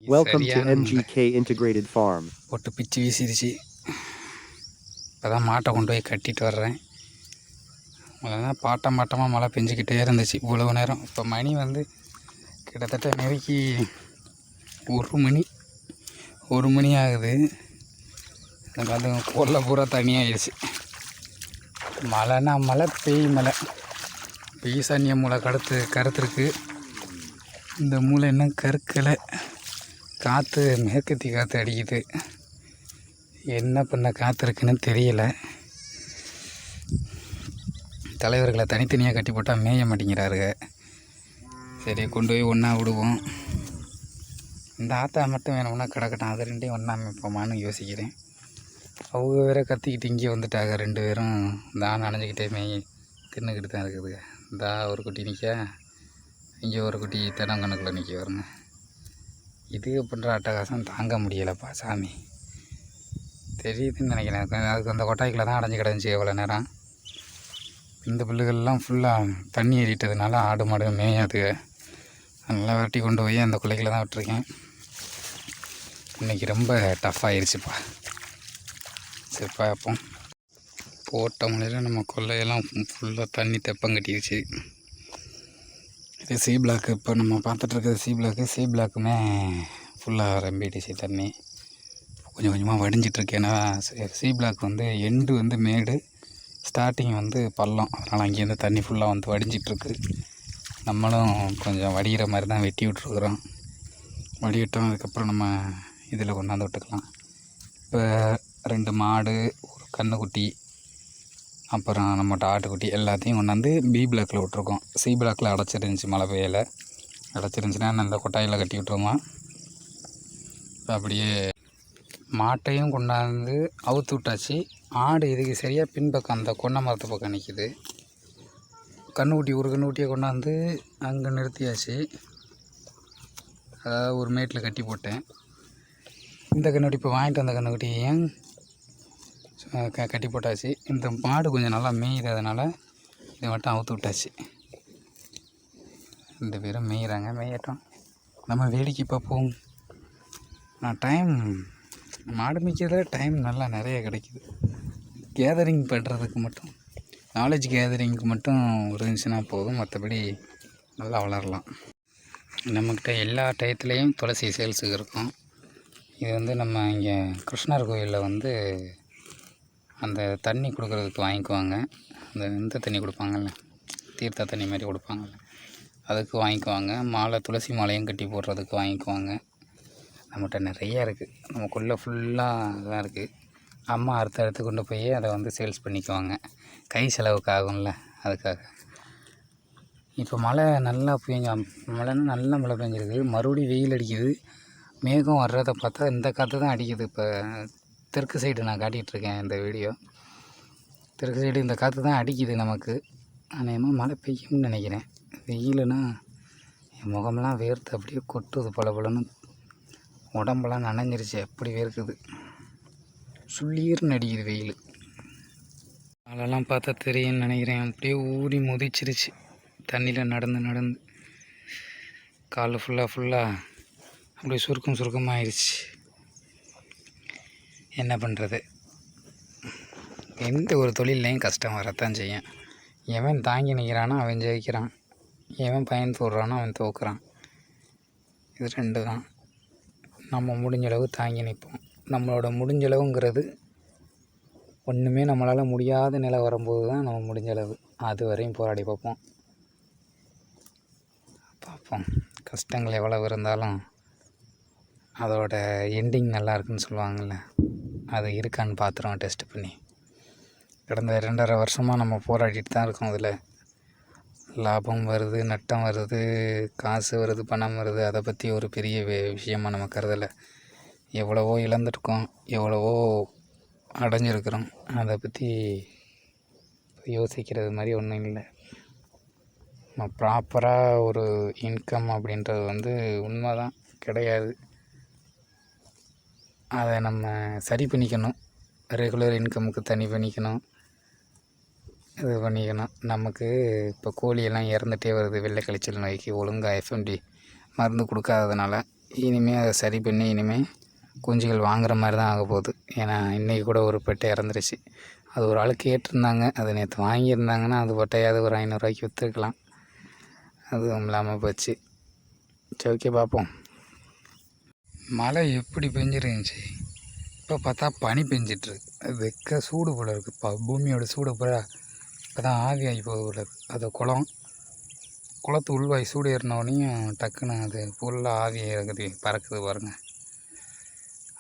Welcome to சரியான மழை MGK Integrated Farm. போட்டு பிச்சு வீசிடுச்சு. இப்போ தான் மாட்டை கொண்டு போய் கட்டிட்டு வர்றேன். அதனால் பாட்டமாக மழை பெஞ்சிக்கிட்டே இருந்துச்சு இவ்வளவு நேரம். இப்போ மணி வந்து கிட்டத்தட்ட நெருக்கி ஒரு மணி ஆகுது. அது கொல்லை பூரா தனியாகிடுச்சு. மழைன்னா மழை மழை ஈசானிய மூளை கருத்துருக்கு. இந்த மூளை இன்னும் கருக்கலை. காற்று மேற்கத்தி காற்று அடிக்குது. என்ன பண்ண காற்று இருக்குன்னு தெரியலை. தலைவர்களை தனித்தனியாக கட்டி போட்டால் மேய மாட்டேங்கிறாருங்க. சரி கொண்டு போய் ஒன்றா விடுவோம். இந்த ஆத்தா மட்டும் வேணும்னா கிடக்கட்டும், அது ரெண்டையும் ஒன்றா அமைப்போமான்னு யோசிக்கிறேன். அவங்க வேற கத்திக்கிட்டு இங்கே வந்துட்டாங்க. 2 பேரும் தான் நனைஞ்சிக்கிட்டே தின்னுக்கிட்டு தான் இருக்குதுங்க. ஒரு குட்டி நிற்க, இங்கே ஒரு குட்டி தென்னங்கண்ணுக்குள்ளே நிற்க வருங்க. இது பண்ணுற அட்டகாசம் தாங்க முடியலைப்பா சாமி. தெரியுதுன்னு நினைக்கிறேன். அதுக்கு அந்த கொட்டாய்க்குள்ள தான் அடைஞ்சு கிடந்துச்சு எவ்வளோ நேரம். இந்த புல்லுகள்லாம் ஃபுல்லாக தண்ணி ஏறிட்டதுனால ஆடு மாடு மேயாது. நல்லா வெட்டி கொண்டு போய் அந்த கொள்ளைகளை தான் விட்டுருக்கேன். இன்றைக்கி ரொம்ப டஃப் ஆகிடுச்சுப்பா. சரி பார்ப்போம். போட்ட முறையில் நம்ம கொள்ளையெல்லாம் ஃபுல்லாக தண்ணி தெப்பம் கட்டிடுச்சு. இது சி பிளாக்கு. இப்போ நம்ம பார்த்துட்ருக்கிறது சி பிளாக்குமே ஃபுல்லாக ரம்பிடுச்சு தண்ணி. கொஞ்சம் கொஞ்சமாக வடிஞ்சிட்ருக்கு. ஏன்னா சி பிளாக் வந்து எண்டு வந்து மேடு, ஸ்டார்டிங் வந்து பள்ளம். அதனால் அங்கேருந்து தண்ணி ஃபுல்லாக வந்து வடிஞ்சிட்ருக்கு. நம்மளும் கொஞ்சம் வடிகிற மாதிரி தான் வெட்டி விட்ருக்குறோம். வடிவிட்டோம். அதுக்கப்புறம் நம்ம இதில் கொண்டாந்து விட்டுக்கலாம். இப்போ 2 மாடு, ஒரு கன்றுக்குட்டி, அப்புறம் நம்மகிட்ட ஆட்டுக்குட்டி எல்லாத்தையும் கொண்டாந்து பி பிளாக்கில் விட்ருக்கோம். சி பிளாக்கில் அடைச்சிருந்துச்சி. மழை பெய்யலை. அடைச்சிருந்துச்சின்னா நல்ல கொட்டாயில் கட்டி விட்ருவோம். இப்போ அப்படியே மாட்டையும் கொண்டாந்து அவுத்து விட்டாச்சு. ஆடு இதுக்கு சரியாக பின்பக்கம் அந்த கொன்னை மரத்து பக்கம் நிற்கிது. ஒரு கன்றுக்குட்டியை கொண்டாந்து அங்கே நிறுத்தியாச்சு. அதாவது ஒரு மேட்டில் கட்டி போட்டேன். இந்த கன்றுக்குட்டி இப்போ வாங்கிட்டு வந்த கன்றுக்குட்டியையும் கட்டி போட்டாச்சு. இந்த மாடு கொஞ்சம் நல்லா மேயிறதுனால இதை மட்டும் அவுத்து விட்டாச்சு. 2 பேரும் மேயிறாங்க. மேயட்டும், நம்ம வேடிக்கை பார்ப்போம். மாடு மேய்க்கிறதுல டைம் நல்லா நிறைய கிடைக்கிது. கேதரிங் பண்ணுறதுக்கு மட்டும், நாலேஜ் கேதரிங்க்கு மட்டும் இருந்துச்சுன்னா போதும். மற்றபடி நல்லா வளரலாம். நம்மக்கிட்ட எல்லா டயத்துலேயும் துளசி சேல்ஸுக்கு இருக்கும். இது வந்து நம்ம இங்கே கிருஷ்ணர் கோயிலில் வந்து அந்த தண்ணி கொடுக்குறதுக்கு வாங்கிக்குவாங்க. இந்த தண்ணி கொடுப்பாங்கள்ல, தீர்த்த தண்ணி மாதிரி கொடுப்பாங்கள்ல, அதுக்கு வாங்கிக்குவாங்க. துளசி மாலையும் கட்டி போடுறதுக்கு வாங்கிக்குவாங்க. நம்மகிட்ட நிறையா இருக்குது. நமக்குள்ளே ஃபுல்லாக இதெல்லாம் இருக்குது. அம்மா அறுத்து கொண்டு போய் அதை வந்து சேல்ஸ் பண்ணிக்குவாங்க. கை செலவுக்கு ஆகும்ல, அதுக்காக. இப்போ மழை நல்லா மழைன்னா நல்லா மழை பெஞ்சிருக்கு. மறுபடியும் வெயில் அடிக்குது. மேகம் வர்றதை பார்த்தா இந்த காற்று தான் அடிக்குது. இப்போ தெற்கு சைடு நான் காட்டிகிட்ருக்கேன் இந்த வீடியோ. தெற்கு சைடு இந்த காற்று தான் அடிக்குது நமக்கு. அநேகமாக மழை பெய்யும்னு நினைக்கிறேன். வெயிலுனா என் முகமெல்லாம் வேர்த்து அப்படியே கொட்டுது. பலன்னு உடம்பெல்லாம் நனைஞ்சிருச்சு. அப்படி வேர்க்குது. சுள்ளீர்னு அடிக்குது வெயில். அதெல்லாம் பார்த்தா தெரியும்னு நினைக்கிறேன். அப்படியே ஊறி முதிச்சிருச்சு தண்ணியில் நடந்து. கால் ஃபுல்லாக அப்படியே சுருக்கமாகிடுச்சு. என்ன பண்ணுறது, எந்த ஒரு தொழில்லையும் கஷ்டம் வரத்தான் செய்யும். எவன் தாங்கி நிற்கிறானோ அவன் ஜெயிக்கிறான், எவன் பயன் போடுறானோ அவன் தோக்குறான். இது 2 தான். நம்ம முடிஞ்சளவு தாங்கி நிற்போம். நம்மளோட முடிஞ்சளவுங்கிறது ஒன்றுமே நம்மளால் முடியாத நிலை வரும்போது தான் நம்ம முடிஞ்சளவு அது வரையும் போராடி பார்ப்போம். கஷ்டங்கள் எவ்வளவு இருந்தாலும் அதோட எண்டிங் நல்லா இருக்குன்னு சொல்லுவாங்கள்ல, அது இருக்கான்னு பார்த்துருவோம் டெஸ்ட் பண்ணி. கடந்த 2.5 வருஷமாக நம்ம போராடிட்டு தான் இருக்கோம். அதில் லாபம் வருது, நட்டம் வருது, காசு வருது, பணம் வருது. அதை பற்றி ஒரு பெரிய விஷயமாக நம்ம கருதலை. எவ்வளவோ இழந்துருக்கோம், எவ்வளவோ அடைஞ்சிருக்கிறோம். அதை பற்றி யோசிக்கிறது மாதிரி ஒன்றும் இல்லை. நம்ம ப்ராப்பராக ஒரு இன்கம் அப்படின்றது வந்து உண்மை தான் கிடையாது. அதை நம்ம சரி பண்ணிக்கணும். ரெகுலர் இன்கமுக்கு தனி பண்ணிக்கணும். இது பண்ணிக்கணும். நமக்கு இப்போ கோழியெல்லாம் இறந்துகிட்டே வருது வெள்ளை கழிச்சல் நோய்க்கு. ஒழுங்காக எஃப்எம்டி மருந்து கொடுக்காததுனால இனிமேல் அதை சரி பண்ணி இனிமேல் குஞ்சுகள் வாங்குகிற மாதிரி தான் ஆக போகுது. ஏன்னா இன்றைக்கி கூட ஒரு பெட்டை இறந்துருச்சு. அது ஒரு ஆள் கேட்டிருந்தாங்க. அது நேற்று வாங்கியிருந்தாங்கன்னா அது பெட்டையாவது ஒரு 500 ரூபாய்க்கு விற்றுருக்கலாம். அதுவும் இல்லாமல் போச்சு. சரி, ஓகே, பார்ப்போம். மழை எப்படி பெஞ்சிருந்துச்சு, இப்போ பார்த்தா பனி பெஞ்சிட்ருக்கு. அது வெக்க சூடு போல் இருக்குது. இப்போ பூமியோட சூடு போல் இப்போ தான் ஆவி ஆகி போக போல இருக்குது. அது குளத்து உள்வாய் சூடு ஏறினோடனையும் டக்குன்னு அது ஃபுல்லாக ஆவி இருக்குது, பறக்குது பாருங்கள்.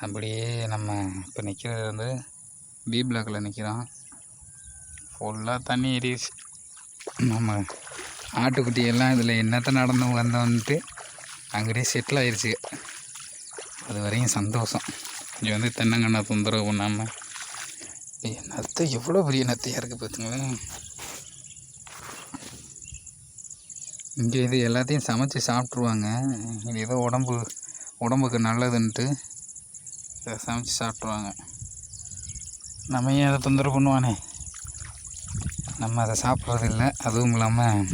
அப்படியே நம்ம இப்போ நிற்கிறது வந்து பி பிளாக்கில் நிற்கிறோம். ஃபுல்லாக தண்ணி ஏறிடுச்சு. நம்ம ஆட்டுக்குட்டியெல்லாம் இதில் என்னத்தை நடந்து வந்தோன்ட்டு அங்கேயே செட்டில் ஆயிடுச்சு. அது வரையும் சந்தோஷம். இங்கே வந்து தென்னங்கண்ணை தொந்தரவு பண்ணாமல். நத்தை எவ்வளோ பெரிய நத்தையாக இருக்குது பார்த்துங்களேன். இங்கே இது எல்லாத்தையும் சமைச்சு சாப்பிட்ருவாங்க. இது ஏதோ உடம்புக்கு நல்லதுன்ட்டு இதை சமைச்சு சாப்பிட்ருவாங்க. நம்ம ஏன் அதை தொந்தரவு பண்ணுவானே, நம்ம அதை சாப்பிட்றதில்ல. அதுவும் இல்லாமல்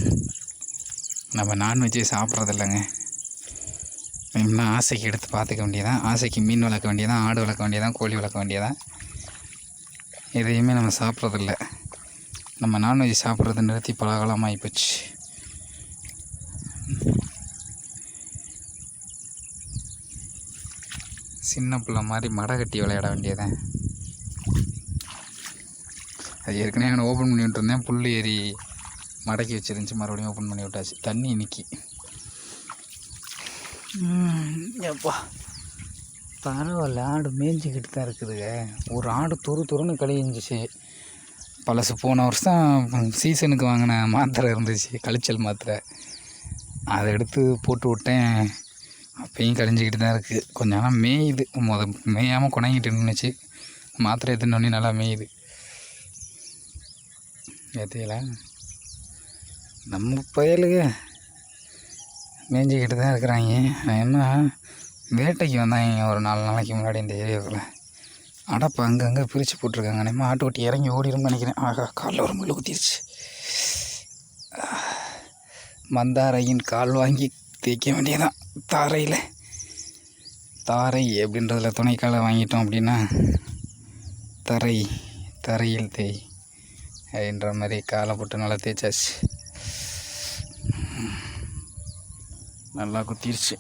நம்ம நான்வெஜ்ஜே சாப்பிட்றதில்லைங்க. வேணும்னா ஆசைக்கு எடுத்து பார்த்துக்க வேண்டியதான். ஆசைக்கு மீன் வளர்க்க வேண்டியதான், ஆடு வளர்க்க வேண்டியதான், கோழி வளர்க்க வேண்டியதான். எதையுமே நம்ம சாப்பிட்றதில்ல. நம்ம நான்வெஜ் சாப்பிட்றது நிறுத்தி பல காலமாக ஆகிப்போச்சு. சின்ன பிள்ளை மாதிரி மடை கட்டி விளையாட வேண்டியதான். அது ஏற்கனவே நான் ஓப்பன் பண்ணி விட்டுருந்தேன். புல் ஏறி மடக்கி வச்சிருந்துச்சு, மறுபடியும் ஓப்பன் பண்ணி விட்டாச்சு. தண்ணி இன்னைக்கு எப்பா பரவாயில்ல. ஆடு மேய்ஞ்சிக்கிட்டு தான் இருக்குதுங்க. ஒரு ஆடு துருன்னு கழிஞ்சிச்சு. பழசு போன வருஷம் சீசனுக்கு வாங்கின மாத்திரை இருந்துச்சு, கழிச்சல் மாத்திரை. அதை எடுத்து போட்டு விட்டேன். அப்பயும் கழிஞ்சிக்கிட்டு தான் இருக்குது. கொஞ்சம் ஆனால் மேயுது. மேயாமல் குணங்கிட்டு நின்றுச்சு. மாத்திரை எடுத்துனோடனே நல்லா மேயுது. ஏற்றியல நம்ம பயலுங்க மேய்ஞ்சிக்கிட்டு தான் இருக்கிறாங்க. என்ன வேட்டைக்கு வந்தாங்க ஒரு 4 நாளைக்கு முன்னாடி இந்த ஏரியாவுக்குள்ள. அடப்பா அங்கங்கே பிரித்து போட்டிருக்காங்க. நம்ம ஆட்டுக்குட்டி இறங்கி ஓடிடும்னு நினைக்கிறேன். ஆகா, காலில் ஒரு முள் குத்திருச்சு. மந்தாரையின் கால் வாங்கி தேய்க்க வேண்டியதான். தாரை அப்படின்றதுல துணைக்காலை வாங்கிட்டோம் அப்படின்னா தரையில் தேய் அப்படின்ற மாதிரி காலை போட்டு நல்லா தேய்ச்சாச்சு. நல்லா குத்திருச்சு.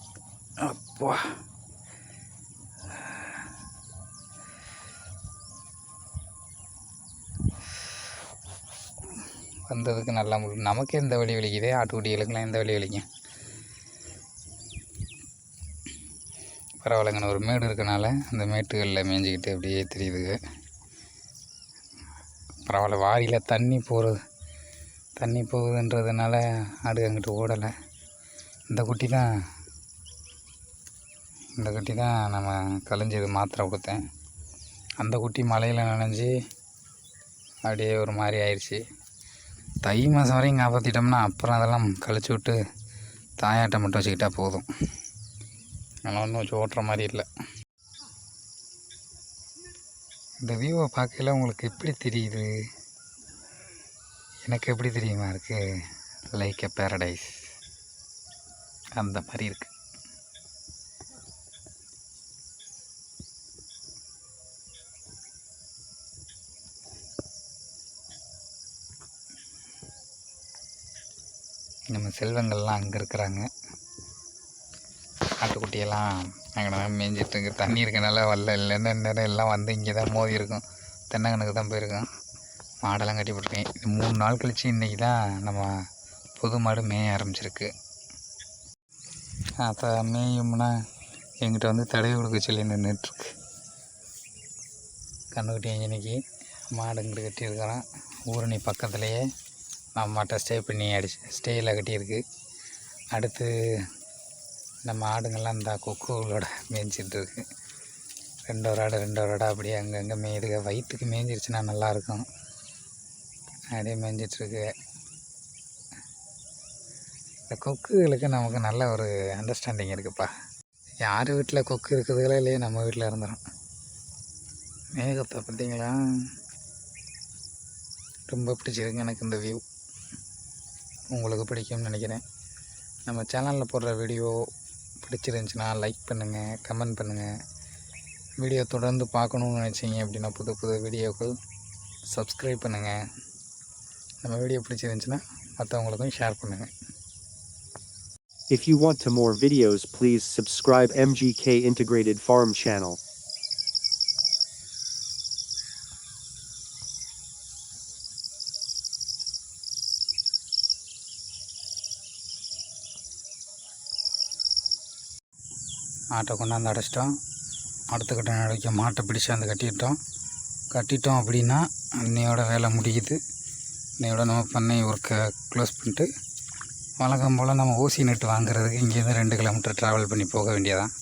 அப்பா வந்ததுக்கு நல்லா நமக்கு எந்த வலி வலிக்குதே, ஆட்டுக்குட்டிகளுக்கெல்லாம் எந்த வலி வலிக்கும். பரவாயில்லைங்கண்ணா, ஒரு மேடு இருக்கனால அந்த மேட்டுகளில் மேய்ஞ்சிக்கிட்டு அப்படியே தெரியுதுங்க. பரவாயில்ல. வாரியில் தண்ணி போகுதுன்றதுனால ஆடு அங்கிட்டு ஓடலை. இந்த குட்டி தான் நம்ம கழிஞ்சது மாத்திரை கொடுத்தேன். அந்த குட்டி மழையில் நனைஞ்சி அப்படியே ஒரு மாதிரி ஆயிடுச்சு. தை மாதம் வரையும் காப்பாற்றிட்டோம்னா அப்புறம் அதெல்லாம் கழிச்சு விட்டு தாயாட்டை மட்டும் வச்சுக்கிட்டா போதும். அதெல்லாம் ஒன்றும் வச்சு ஓட்டுற மாதிரி இல்லை. இந்த வியூவை பார்க்கல உங்களுக்கு எப்படி தெரியுது? எனக்கு எப்படி தெரியுமா இருக்குது? லைக் எ பேரடைஸ் அந்த மாதிரி இருக்குது. நம்ம செல்வங்கள்லாம் அங்கே இருக்கிறாங்க. ஆட்டுக்குட்டியெல்லாம் அங்கே மேய்ஞ்சிட்ருக்கு. தண்ணி இருக்கனால இல்லைன்னா நேரம் எல்லாம் வந்து இங்கே தான் மோதி இருக்கும். தென்னங்கனுக்கு தான் போயிருக்கோம். மாடெல்லாம் கட்டி போட்டிருக்கேன். இது 3 நாள் கழித்து இன்றைக்கி தான் நம்ம புது மாடு மேய ஆரம்பிச்சிருக்கு. அப்போ மேயும்னா எங்கிட்ட வந்து தடவி கொடுக்க சொல்லி நின்றுட்டுருக்கு. கண்ணுக்குட்டி இன்றைக்கி மாடு இங்கிட்டு கட்டியிருக்கிறோம். ஊரணி பக்கத்துலேயே நம்ம மாட்டை ஸ்டேயில் கட்டியிருக்கு. அடுத்து நம்ம ஆடுங்கள்லாம் இந்த கொக்குகளோட மேய்ஞ்சிட்ருக்கு. 2 ஆடு அப்படியே அங்கங்கே மேயுதுங்க. வயிற்றுக்கு மேய்ஞ்சிருச்சுன்னா நல்லாயிருக்கும். அப்படியே மேய்ஞ்சிட்ருக்கு. இந்த கொக்குகளுக்கு நமக்கு நல்ல ஒரு அண்டர்ஸ்டாண்டிங் இருக்குதுப்பா. யார் வீட்டில் கொக்கு இருக்குதுங்களோ இல்லையே, நம்ம வீட்டில் இருந்துடும். மேகத்தை பார்த்தீங்களா? ரொம்ப பிடிச்சிருக்கு எனக்கு இந்த வியூ. உங்களுக்கு பிடிக்கும்னு நினைக்கிறேன். நம்ம சேனலில் போடுற வீடியோ பிடிச்சிருந்துச்சுன்னா லைக் பண்ணுங்கள், கமெண்ட் பண்ணுங்கள். வீடியோ தொடர்ந்து பார்க்கணுன்னு நினச்சிங்க அப்படின்னா புது புது வீடியோக்கள் சப்ஸ்கிரைப் பண்ணுங்கள். நம்ம வீடியோ பிடிச்சிருந்துச்சுன்னா மற்றவங்களுக்கும் ஷேர் பண்ணுங்கள். If you want to more videos, please subscribe MGK Integrated Farm channel. ஆட்டை கொண்டாந்து அடைச்சிட்டோம். அடுத்த கட்ட நடவடிக்கை மாட்டை பிடிச்சாந்து கட்டிட்டோம் அப்படின்னா இன்னையோட வேலை முடியுது. இன்னையோட நம்ம பண்ணை ஒர்க்கை க்ளோஸ் பண்ணிட்டு வழக்கம் போல் நம்ம ஊசி நட்டு வாங்குறதுக்கு இங்கேருந்து 2 கிலோமீட்டர் ட்ராவல் பண்ணி போக வேண்டியதான்.